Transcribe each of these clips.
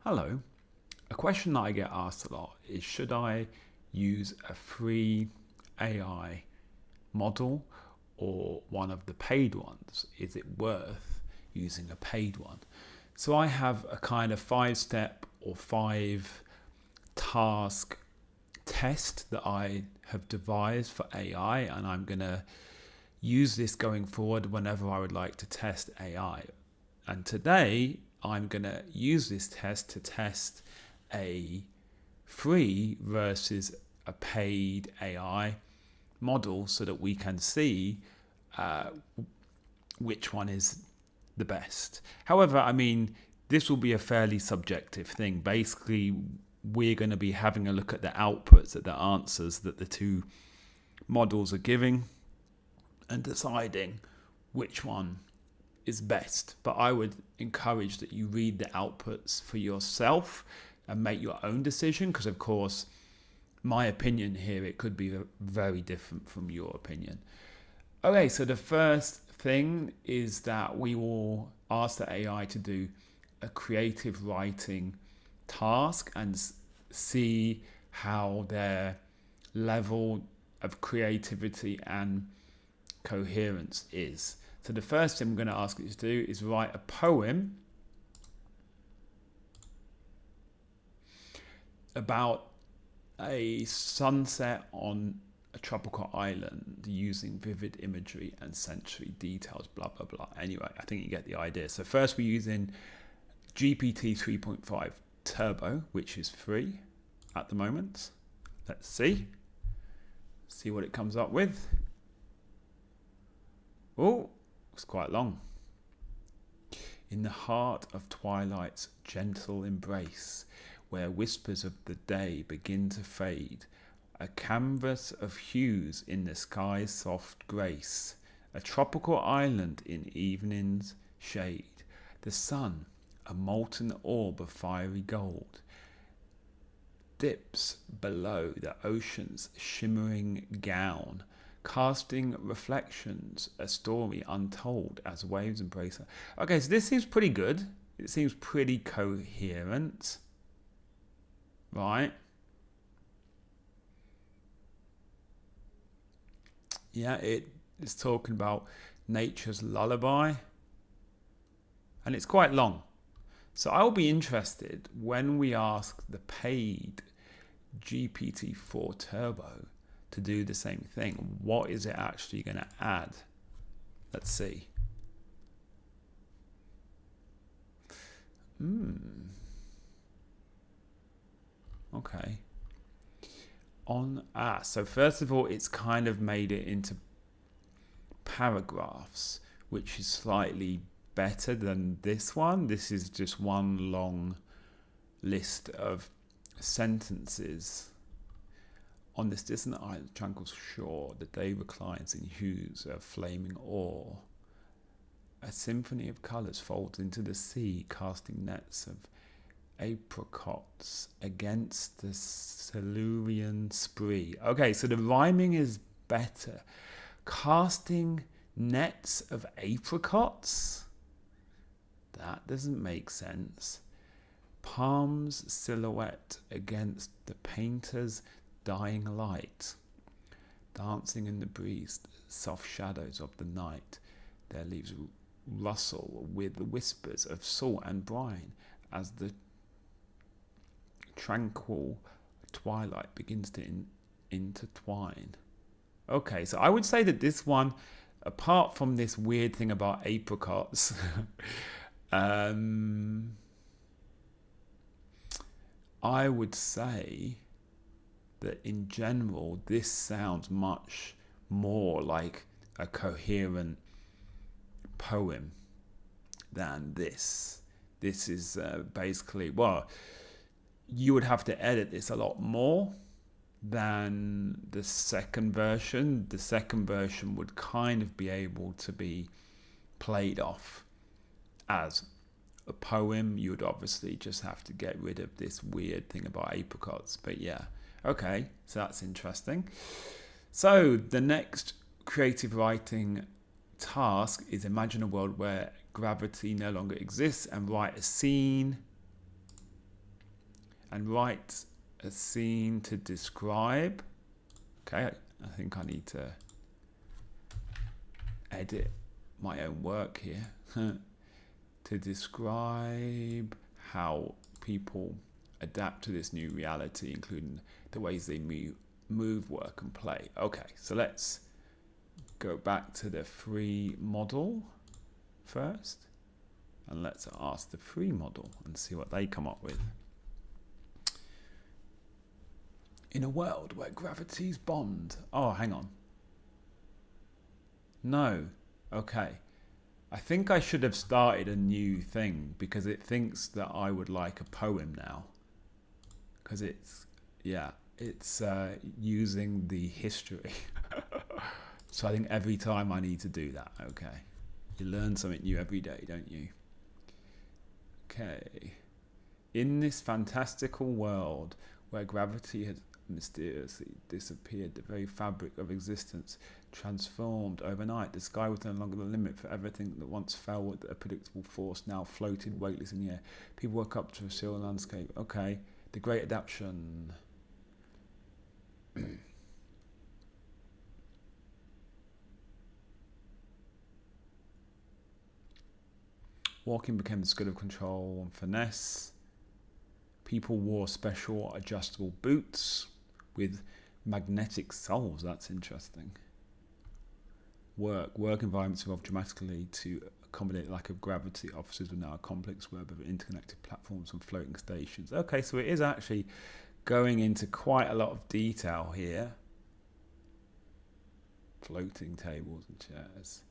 Hello. A question that I get asked a lot is, should I use a free AI model or one of the paid ones? Is it worth using a paid one? So I have a kind of 5 step or 5 task test that I have devised for AI, and I'm going to use this going forward whenever I would like to test AI. And today I'm going to use this test to test a free versus a paid AI model so that we can see uh, which one is the best. However, I mean, this will be a fairly subjective thing. Basically, we're going to be having a look at the outputs, at the answers that the two models are giving, and deciding which one is best. But I would encourage that you read the outputs for yourself and make your own decision, because of course my opinion here, it could be very different from your opinion. Okay, so the first thing is that we will ask the AI to do a creative writing task and see how their level of creativity and coherence is. So the first thing I'm going to ask you to do is write a poem about a sunset on a tropical island using vivid imagery and sensory details, blah, blah, blah. Anyway, I think you get the idea. So first we're using GPT 3.5 Turbo, which is free at the moment. Let's see what it comes up with. Oh, it's quite long. In the heart of twilight's gentle embrace, where whispers of the day begin to fade, a canvas of hues in the sky's soft grace, a tropical island in evening's shade, the sun, a molten orb of fiery gold, dips below the ocean's shimmering gown, casting reflections, a story untold as waves embrace her. Okay, so this seems pretty good. It seems pretty coherent, right? Yeah, it is talking about nature's lullaby, and it's quite long. So I'll be interested when we ask the paid GPT-4 Turbo to do the same thing. What is it actually going to add? Let's see. Okay. So first of all, it's kind of made it into paragraphs, which is slightly better than this one. This is just one long list of sentences. On this distant island, tranquil shore, the day reclines in hues of flaming ore. A symphony of colours folds into the sea, casting nets of apricots against the Silurian spree. Okay, so the rhyming is better. Casting nets of apricots? That doesn't make sense. Palms silhouette against the painter's dying light. Dancing in the breeze, soft shadows of the night. Their leaves rustle with the whispers of salt and brine as the tranquil twilight begins to intertwine. Okay, so I would say that this one, apart from this weird thing about apricots, I would say that in general, this sounds much more like a coherent poem than this. This is basically, well, you would have to edit this a lot more than the second version. The second version would kind of be able to be played off as a poem. You would obviously just have to get rid of this weird thing about apricots. But yeah, okay, so that's interesting. So the next creative writing task is imagine a world where gravity no longer exists and write a scene and write a scene to describe. Okay, I think I need to edit my own work here to describe how people adapt to this new reality, including the ways they move, work, and play. Okay, so let's go back to the free model first, and let's ask the free model and see what they come up with. In a world where gravity's bond. Oh, hang on. No. Okay. I think I should have started a new thing because it thinks that I would like a poem now. Because it's using the history. So I think every time I need to do that. Okay. You learn something new every day, don't you? Okay. In this fantastical world where gravity has mysteriously disappeared, the very fabric of existence transformed overnight. The sky was no longer the limit for everything that once fell with a predictable force, now floated weightless in the air. People woke up to a surreal landscape. Okay, the great adaptation. Walking became the skill of control and finesse. People wore special adjustable boots with magnetic soles. That's interesting. Work environments evolved dramatically to accommodate the lack of gravity. Offices were now a complex web of interconnected platforms and floating stations. Okay, so it is actually going into quite a lot of detail here. Floating tables and chairs.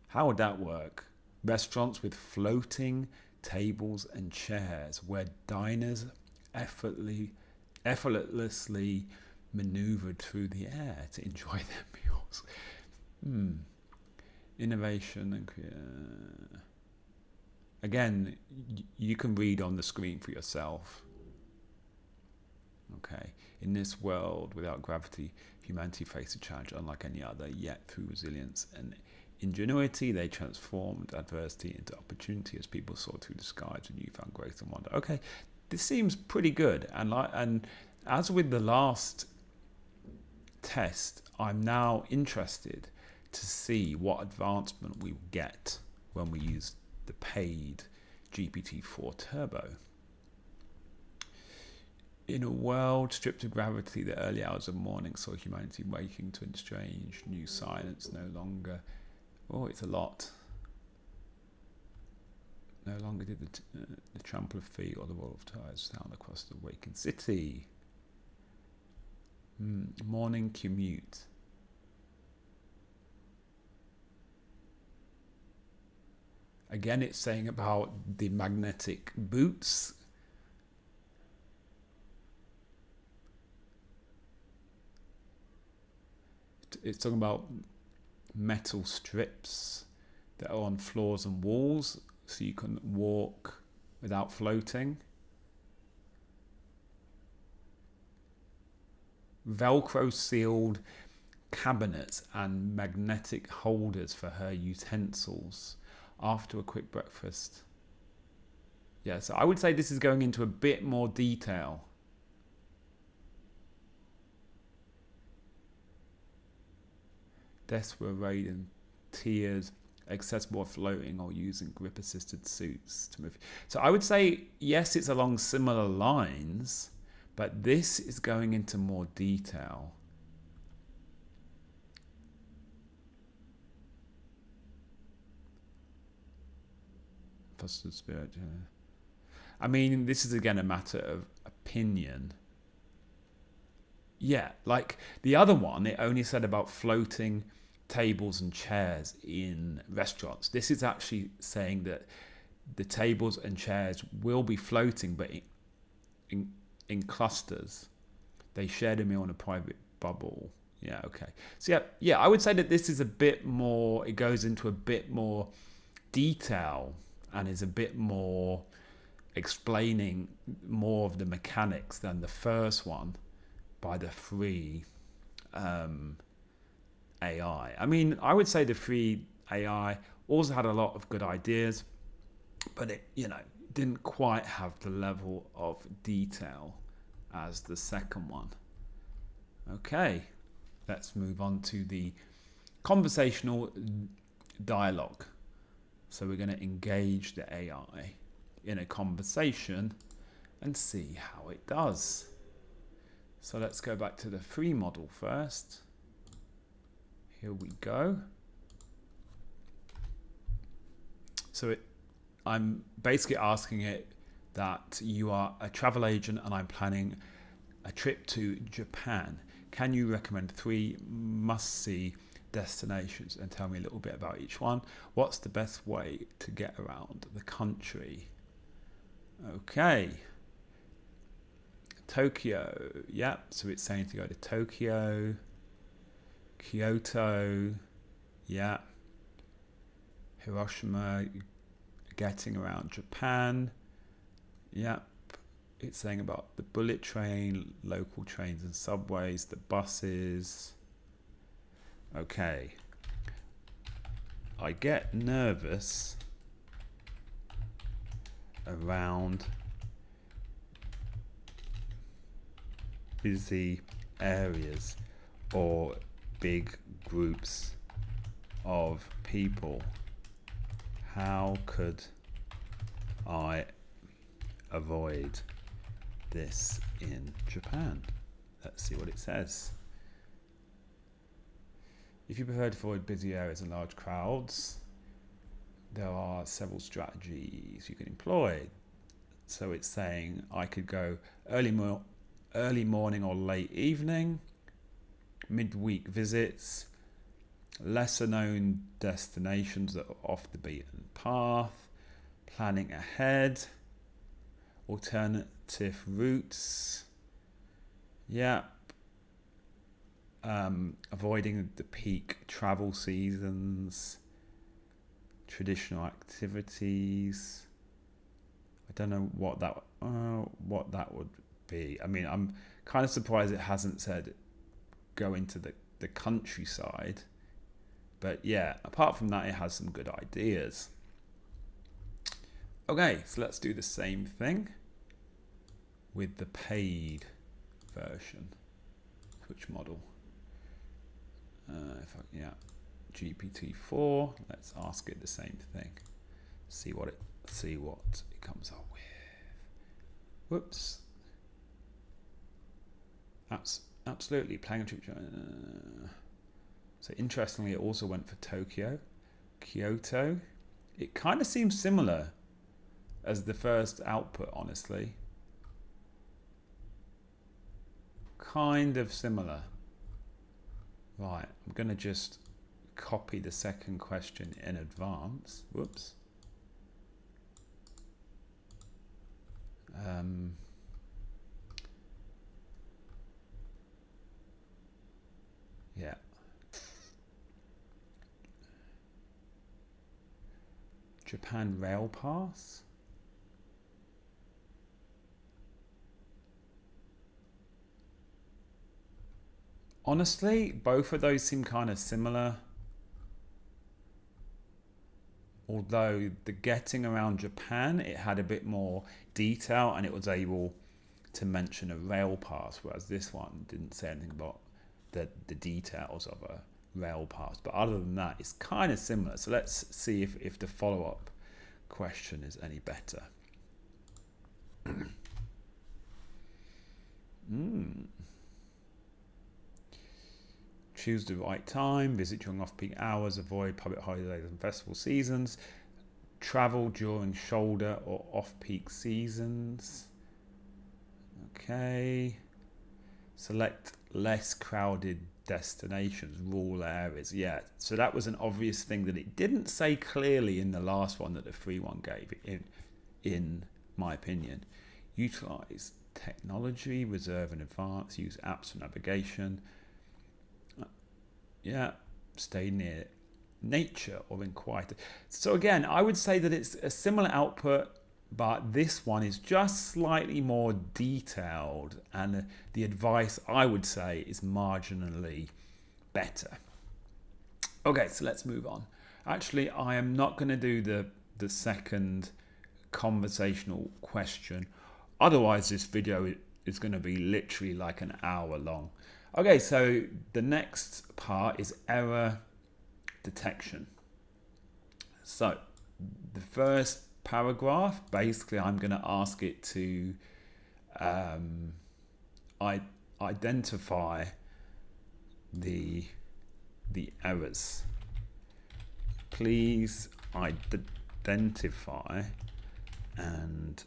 How would that work? Restaurants with floating tables and chairs where diners effortlessly maneuvered through the air to enjoy their meals. Innovation and again, you can read on the screen for yourself. Okay, in this world without gravity, humanity faced a challenge unlike any other, yet through resilience and ingenuity, they transformed adversity into opportunity as people saw through the skies with newfound grace and wonder. Okay, this seems pretty good. And as with the last test, I'm now interested to see what advancement we get when we use the paid GPT-4 Turbo. In a world stripped of gravity, the early hours of morning saw humanity waking to a strange new silence. No longer, it's a lot. No longer did the trample of feet or the roll of tires sound across the waking city. Morning commute. Again, it's saying about the magnetic boots. It's talking about metal strips that are on floors and walls so you can walk without floating. Velcro sealed cabinets and magnetic holders for her utensils after a quick breakfast. Yeah, so I would say this is going into a bit more detail. Desks were arrayed in tiers, accessible floating or using grip-assisted suits to move. So I would say, yes, it's along similar lines, but this is going into more detail. Foster spirit. I mean, this is again a matter of opinion. Yeah, like the other one, it only said about floating tables and chairs in restaurants. This is actually saying that the tables and chairs will be floating, but in clusters. They shared a meal in a private bubble. Yeah, okay. So yeah, I would say that this is a bit more, it goes into a bit more detail and is a bit more explaining more of the mechanics than the first one by the free AI. I mean, I would say the free AI also had a lot of good ideas, but it didn't quite have the level of detail as the second one. Okay, let's move on to the conversational dialogue. So we're going to engage the AI in a conversation and see how it does. So let's go back to the free model first. Here we go. So I'm basically asking it that you are a travel agent and I'm planning a trip to Japan. Can you recommend 3 must-see destinations and tell me a little bit about each one? What's the best way to get around the country? Okay. Tokyo. Yeah, so it's saying to go to Tokyo. Kyoto. Yeah. Hiroshima. Getting around Japan. Yeah. It's saying about the bullet train, local trains and subways, the buses. Okay. I get nervous around busy areas or big groups of people. How could I avoid this in Japan? Let's see what it says. If you prefer to avoid busy areas and large crowds, there are several strategies you can employ. So it's saying I could go early morning or late evening, midweek visits, lesser known destinations that are off the beaten path, planning ahead, alternative routes, avoiding the peak travel seasons, traditional activities. I don't know what that would be. I mean, I'm kind of surprised it hasn't said go into the countryside. But yeah, apart from that, it has some good ideas. Okay, so let's do the same thing with the paid version. Switch model. GPT-4. Let's ask it the same thing. See what it comes up with. Whoops. Absolutely playing a trip. So interestingly, it also went for Tokyo, Kyoto. It kind of seems similar as the first output, honestly. Kind of similar. Right, I'm going to just copy the second question in advance. Whoops. Yeah. Japan Rail Pass. Honestly, both of those seem kind of similar. Although the getting around Japan, it had a bit more detail and it was able to mention a rail pass, whereas this one didn't say anything about the details of a rail pass. But other than that, it's kind of similar. So let's see if the follow-up question is any better. Choose the right time, visit during off-peak hours, avoid public holidays and festival seasons, travel during shoulder or off-peak seasons. Okay. Select less crowded destinations, rural areas. Yeah, so that was an obvious thing that it didn't say clearly in the last one that the free one gave, in my opinion. Utilize technology, reserve in advance, use apps for navigation. Yeah, stay near nature or in quiet. So again, I would say that it's a similar output, but this one is just slightly more detailed, and the advice I would say is marginally better. Okay, so let's move on. Actually, I am not going to do the second conversational question. Otherwise, this video is going to be literally like an hour long. Okay, so the next part is error detection. So the first paragraph, basically I'm going to ask it to identify the errors. Please identify and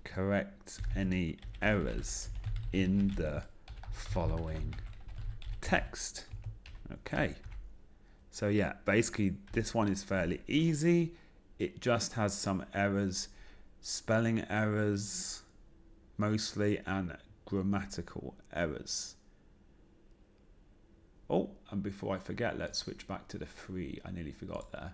correct any errors in the following text. Okay, so yeah, basically this one is fairly easy. It just has some errors, spelling errors mostly, and grammatical errors. Oh, and before I forget, let's switch back to the free. I nearly forgot there.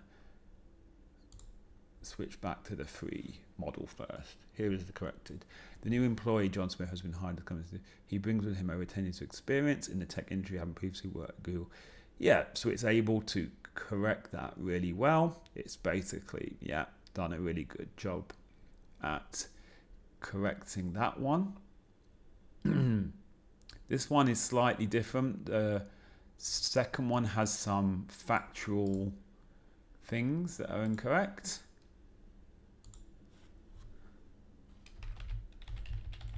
Switch back to the free model first. Here is the corrected. The new employee, John Smith, has been hired to come. He brings with him over 10 years of experience in the tech industry, having previously worked at Google. Yeah, so it's able to correct that really well. It's basically, yeah, done a really good job at correcting that one. This one is slightly different. The second one has some factual things that are incorrect.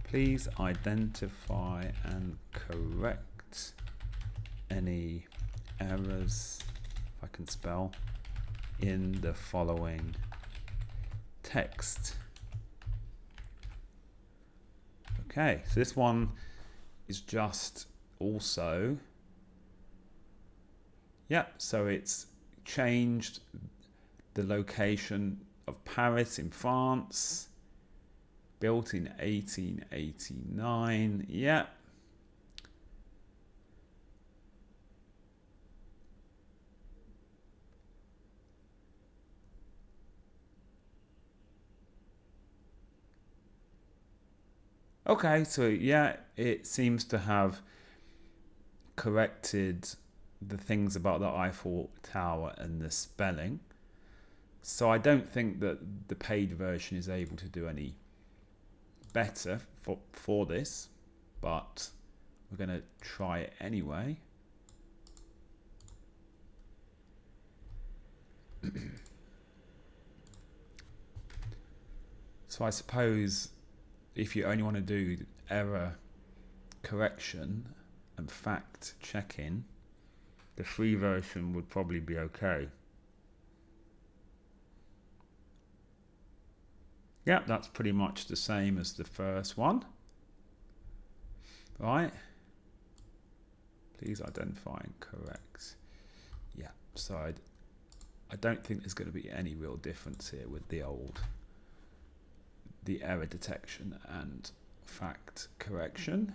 Please identify and correct any errors, if I can spell, in the following text. Okay, so this one is just also, so it's changed the location of Paris in France, built in 1889, Okay, so yeah, it seems to have corrected the things about the Eiffel Tower and the spelling. So I don't think that the paid version is able to do any better for this, but we're going to try it anyway. So I suppose if you only want to do error correction and fact checking, the free version would probably be okay. Yeah, that's pretty much the same as the first one. Right? Please identify and correct. Yeah, so I don't think there's going to be any real difference here with the error detection and fact correction.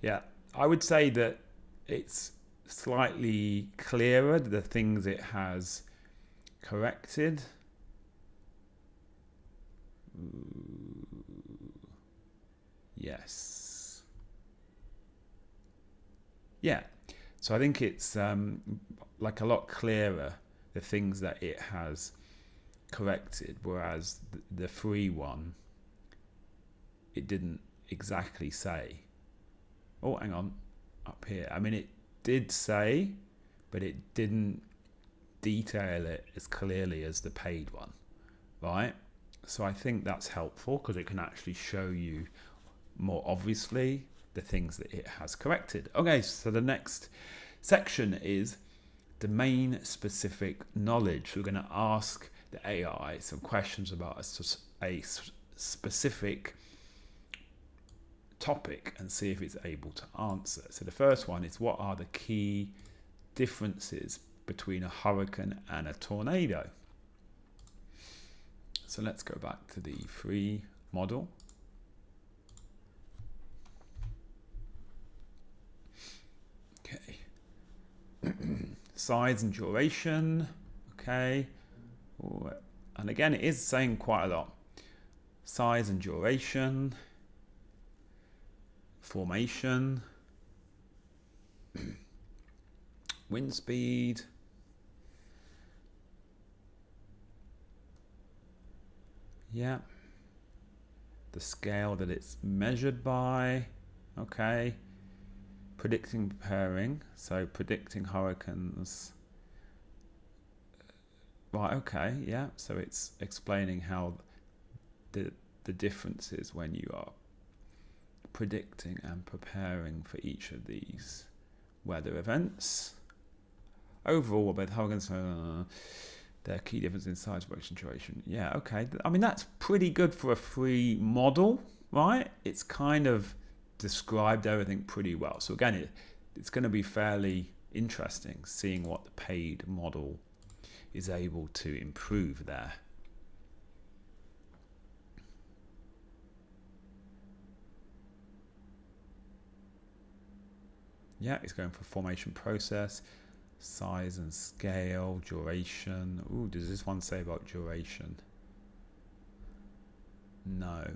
Yeah, I would say that it's slightly clearer, the things it has corrected. Yes. Yeah, so I think it's like a lot clearer, the things that it has corrected, whereas the free one, it didn't exactly say. Oh, hang on, up here. I mean, it did say, but it didn't detail it as clearly as the paid one, right? So I think that's helpful because it can actually show you more obviously the things that it has corrected. Okay, so the next section is domain specific knowledge. We're going to ask the AI some questions about a specific topic and see if it's able to answer. So the first one is, what are the key differences between a hurricane and a tornado? So let's go back to the free model. Okay. Size and duration. Okay. And again, it is saying quite a lot. Size and duration. Formation. Wind speed. Yeah. The scale that it's measured by. Okay. Predicting preparing. So predicting hurricanes. Right, okay, yeah. So it's explaining how the difference is when you are predicting and preparing for each of these weather events. Overall, both hurricanes, their key difference in size, direction, duration. Yeah, okay. I mean, that's pretty good for a free model, right? It's kind of described everything pretty well. So again, it's going to be fairly interesting seeing what the paid model is able to improve there. Yeah, it's going for formation process, size and scale, duration. Ooh, does this one say about duration? No.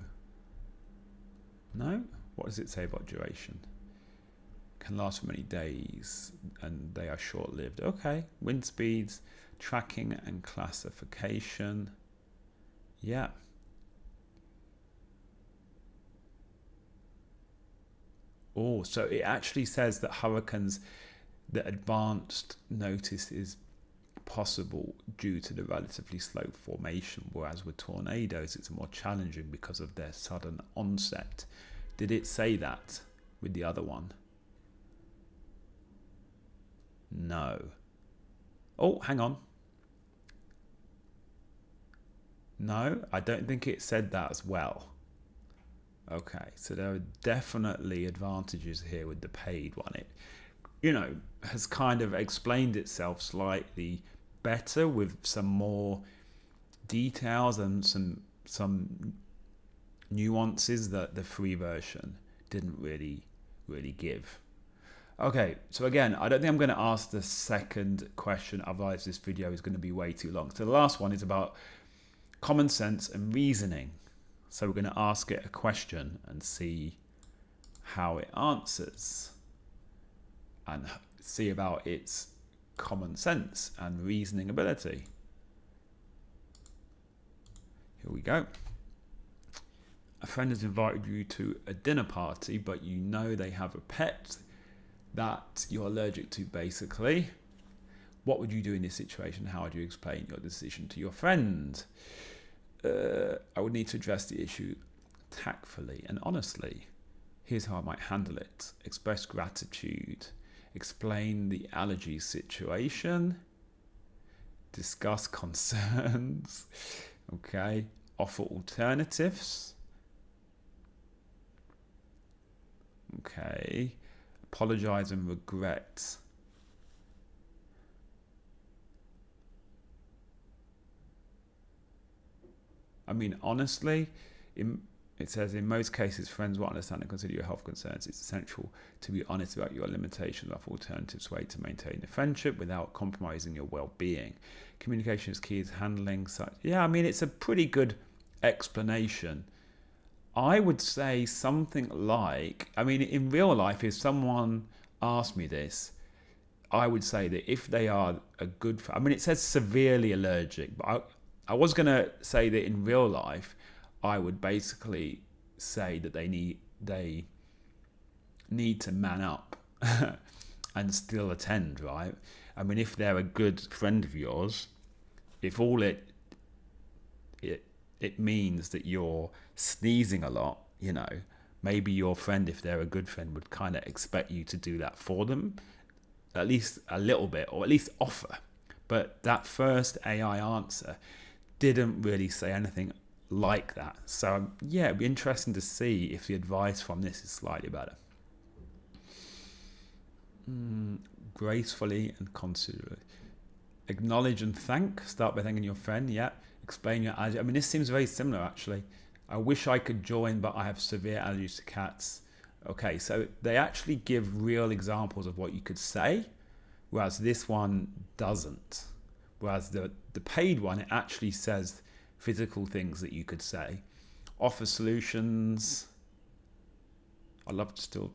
No? What does it say about duration? Can last for many days and they are short-lived. Okay. Wind speeds, tracking and classification. Yeah. Oh, so it actually says that hurricanes, the advanced notice is possible due to the relatively slow formation, whereas with tornadoes it's more challenging because of their sudden onset. Did it say that with the other one? No. Oh, hang on. No, I don't think it said that as well. Okay, so there are definitely advantages here with the paid one. It, has kind of explained itself slightly better with some more details and some nuances that the free version didn't really give. Okay, so again, I don't think I'm going to ask the second question, otherwise this video is going to be way too long. So the last one is about common sense and reasoning. So we're going to ask it a question and see how it answers and see about its common sense and reasoning ability. Here we go. A friend has invited you to a dinner party, but you know they have a pet that you're allergic to, basically. What would you do in this situation? How would you explain your decision to your friend? I would need to address the issue tactfully and honestly. Here's how I might handle it. Express gratitude. Explain the allergy situation. Discuss concerns. Okay. Offer alternatives. Okay. Apologize and regret. I mean, honestly, it says in most cases, friends will understand and consider your health concerns. It's essential to be honest about your limitations of alternatives way to maintain the friendship without compromising your well-being. Communication is key to handling such. Yeah, I mean, it's a pretty good explanation. I would say something like, I mean, in real life, if someone asked me this, I would say that if they are a good, I mean, it says severely allergic, but I was going to say that in real life, I would basically say that they need to man up and still attend, right? I mean, if they're a good friend of yours, if all it means that you're sneezing a lot, maybe your friend, if they're a good friend, would kind of expect you to do that for them, at least a little bit, or at least offer. But that first AI answer didn't really say anything like that. So yeah, it'd be interesting to see if the advice from this is slightly better. Gracefully and considerate. Acknowledge and thank. Start by thanking your friend. Yeah. Explain your allergy. I mean, this seems very similar actually. I wish I could join, but I have severe allergies to cats. Okay, so they actually give real examples of what you could say, whereas this one doesn't. Whereas the paid one, it actually says physical things that you could say. Offer solutions. I love to still.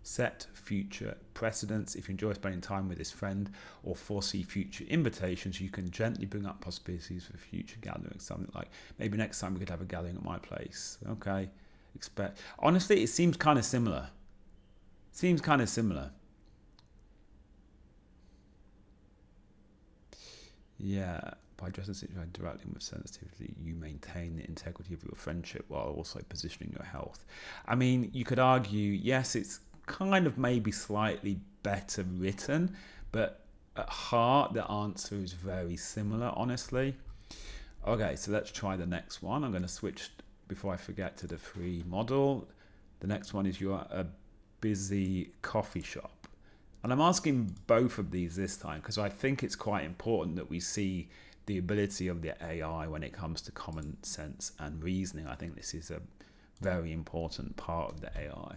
Set future precedents. If you enjoy spending time with this friend or foresee future invitations, you can gently bring up possibilities for future gatherings. Something like, maybe next time we could have a gathering at my place. Okay. Honestly, it seems kind of similar. Yeah. By addressing the situation directly and with sensitivity, you maintain the integrity of your friendship while also positioning your health. I mean, you could argue, yes, it's kind of maybe slightly better written, but at heart, the answer is very similar, honestly. Okay, so let's try the next one. I'm going to switch, before I forget, to the free model. The next one is, you're at a busy coffee shop. And I'm asking both of these this time because I think it's quite important that we see the ability of the AI when it comes to common sense and reasoning. I think this is a very important part of the AI.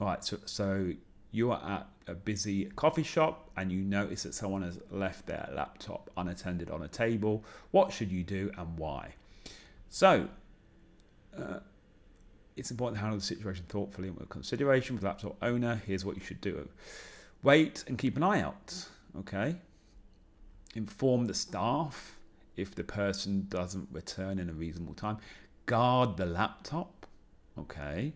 All right, so you are at a busy coffee shop and you notice that someone has left their laptop unattended on a table. What should you do and why? So, it's important to handle the situation thoughtfully and with consideration for the laptop owner. Here's what you should do. Wait and keep an eye out, okay? Inform the staff if the person doesn't return in a reasonable time. Guard the laptop, okay?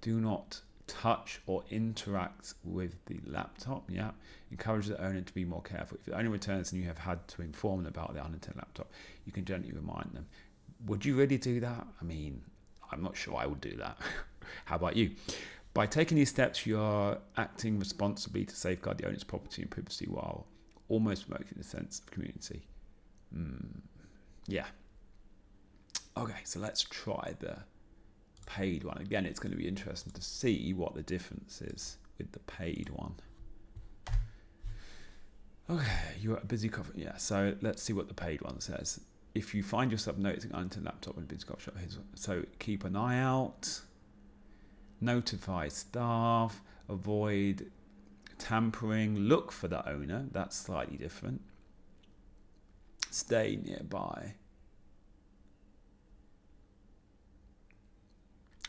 Do not touch or interact with the laptop, yeah. Encourage the owner to be more careful. If the owner returns and you have had to inform them about the unattended laptop, you can gently remind them. Would you really do that? I mean, I'm not sure I would do that. How about you? By taking these steps, you are acting responsibly to safeguard the owner's property and privacy while almost promoting a sense of community. Yeah. Okay, so let's try the paid one. Again, it's going to be interesting to see what the difference is with the paid one. Okay, you're at a busy coffee. Yeah, so let's see what the paid one says. If you find yourself noticing unattended laptop in a busy coffee shop, so keep an eye out, notify staff, avoid tampering, look for the owner. That's slightly different. Stay nearby.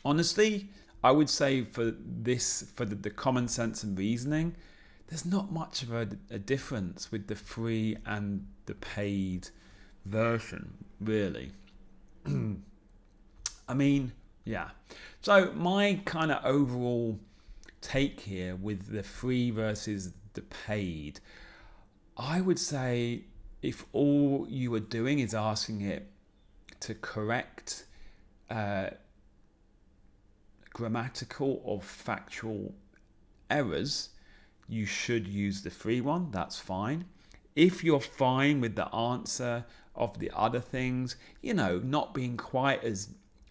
Honestly, I would say for this, for the common sense and reasoning, there's not much of a difference with the free and the paid version, really. I mean, yeah. So my kind of overall take here with the free versus the paid, I would say if all you are doing is asking it to correct grammatical or factual errors, you should use the free one. That's fine. If you're fine with the answer of the other things, not being quite as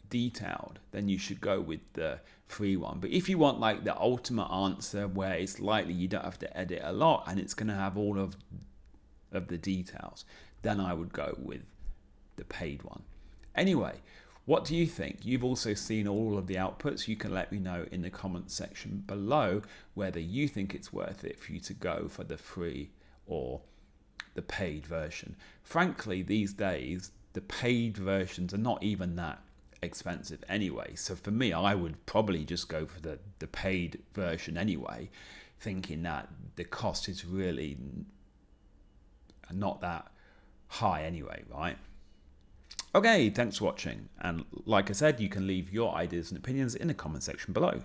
detailed, then you should go with the free one. But if you want like the ultimate answer where it's likely you don't have to edit a lot and it's going to have all of the details, then I would go with the paid one. Anyway, what do you think? You've also seen all of the outputs. You can let me know in the comments section below whether you think it's worth it for you to go for the free or the paid version. Frankly, these days, the paid versions are not even that expensive anyway. So for me, I would probably just go for the paid version anyway, thinking that the cost is really not that high anyway, right? Okay, thanks for watching. And like I said, you can leave your ideas and opinions in the comment section below.